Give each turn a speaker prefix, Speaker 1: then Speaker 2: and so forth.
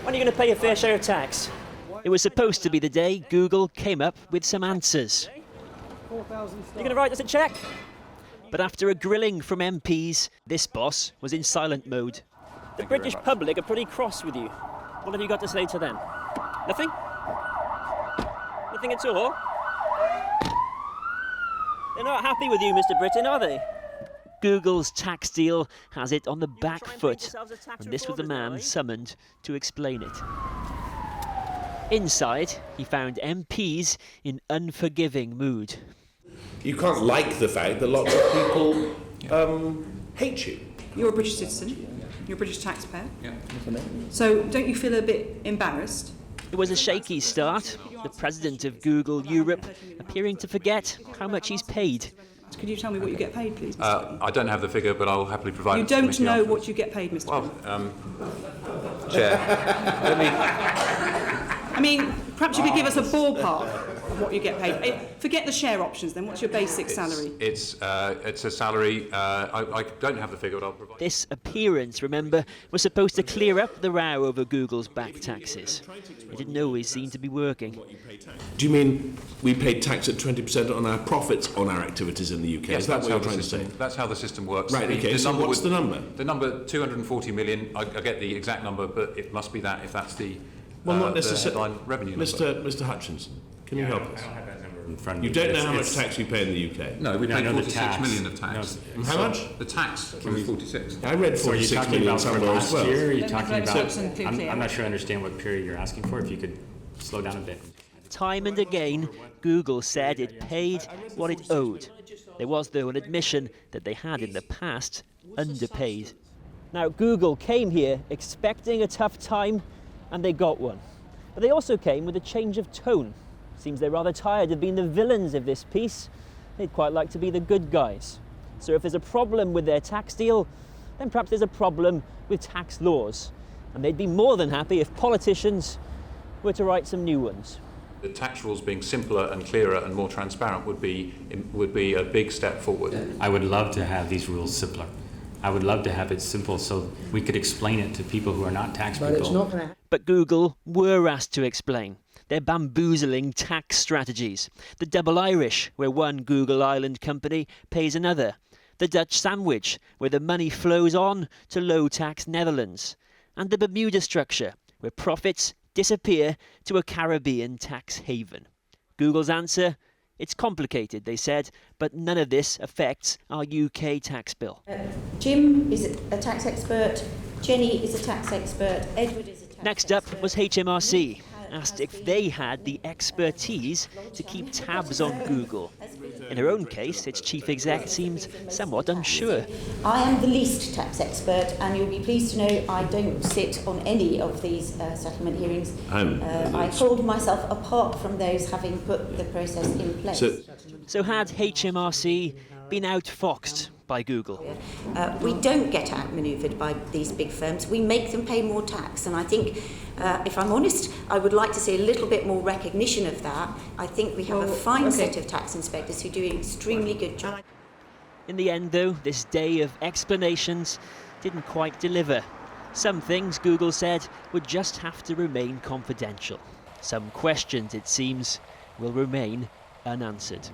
Speaker 1: When are you going to pay your fair share of tax?
Speaker 2: It was supposed to be the day Google came up with some answers.
Speaker 1: You're going to write us a cheque?
Speaker 2: But after a grilling from MPs, this boss was in silent mode.
Speaker 1: The British public are pretty cross with you. What have you got to say to them? Nothing? Nothing at all? They're not happy with you, Mr. Britain, are they?
Speaker 2: Google's tax deal has it on the back foot, and this was the man summoned to explain it. Inside, he found MPs in unforgiving mood.
Speaker 3: You can't like the fact that lots of people hate you.
Speaker 4: You're a British citizen, you're a British taxpayer. Yeah. So don't you feel a bit embarrassed?
Speaker 2: It was a shaky start, the president of Google Europe appearing to forget how much he's paid.
Speaker 4: Could you tell me what you get paid, please, Mr.
Speaker 5: I don't have the figure, but I'll happily provide it.
Speaker 4: You don't know what you get paid, Mr.
Speaker 5: Chair, let me...
Speaker 4: I mean, perhaps you could give us a ballpark of what you get paid. Forget the share options then. What's your basic salary?
Speaker 5: It's a salary. I don't have the figure, but I'll provide.
Speaker 2: This appearance, remember, was supposed to clear up the row over Google's back taxes. It didn't always seem to be working.
Speaker 3: Do you mean we pay tax at 20% on our profits on our activities in the UK?
Speaker 5: Yes,
Speaker 3: Is that what you're trying to say?
Speaker 5: That's how the system works.
Speaker 3: Right, okay, so what's the number?
Speaker 5: The number, 240 million. I get the exact number, but it must be that if that's the,
Speaker 3: well, not necessarily.
Speaker 5: The headline revenue number.
Speaker 3: Mr. Hutchinson, can you help us?
Speaker 6: I don't have that number in front of me.
Speaker 3: You don't know how much tax we pay in the UK?
Speaker 5: No, we pay 46
Speaker 6: tax.
Speaker 5: million of tax.
Speaker 6: No,
Speaker 3: how much?
Speaker 5: The tax was 46.
Speaker 3: I read 46 million somewhere as well.
Speaker 6: Year, are you talking about, I'm not sure I understand what period you're asking for. If you could slow down a bit.
Speaker 2: Time and again, Google said it paid what it owed. There was, though, an admission that they had in the past underpaid. Now, Google came here expecting a tough time, and they got one. But they also came with a change of tone. Seems they're rather tired of being the villains of this piece. They'd quite like to be the good guys. So if there's a problem with their tax deal, then perhaps there's a problem with tax laws. And they'd be more than happy if politicians were to write some new ones.
Speaker 5: The tax rules being simpler and clearer and more transparent would be a big step forward.
Speaker 6: I would love to have these rules simpler. I would love to have it simple so we could explain it to people who are not tax people.
Speaker 2: But Google were asked to explain their bamboozling tax strategies. The double Irish, where one Google Island company pays another. The Dutch sandwich, where the money flows on to low-tax Netherlands. And the Bermuda structure, where profits disappear to a Caribbean tax haven. Google's answer? It's complicated, they said, but none of this affects our UK tax bill.
Speaker 7: Jim is a tax expert, Jenny is a tax expert, Edward is a tax expert.
Speaker 2: Next up was HMRC, asked if they had the expertise to keep tabs on Google. In her own case, its chief exec seemed somewhat unsure.
Speaker 7: I am the least tax expert, and you'll be pleased to know I don't sit on any of these settlement hearings. I hold myself apart from those having put the process in place.
Speaker 2: So had HMRC been outfoxed by Google?
Speaker 7: We don't get outmanoeuvred by these big firms. We make them pay more tax, and I think, if I'm honest, I would like to see a little bit more recognition of that. I think we have a fine set of tax inspectors who do an extremely good job.
Speaker 2: In the end, though, this day of explanations didn't quite deliver. Some things, Google said, would just have to remain confidential. Some questions, it seems, will remain unanswered.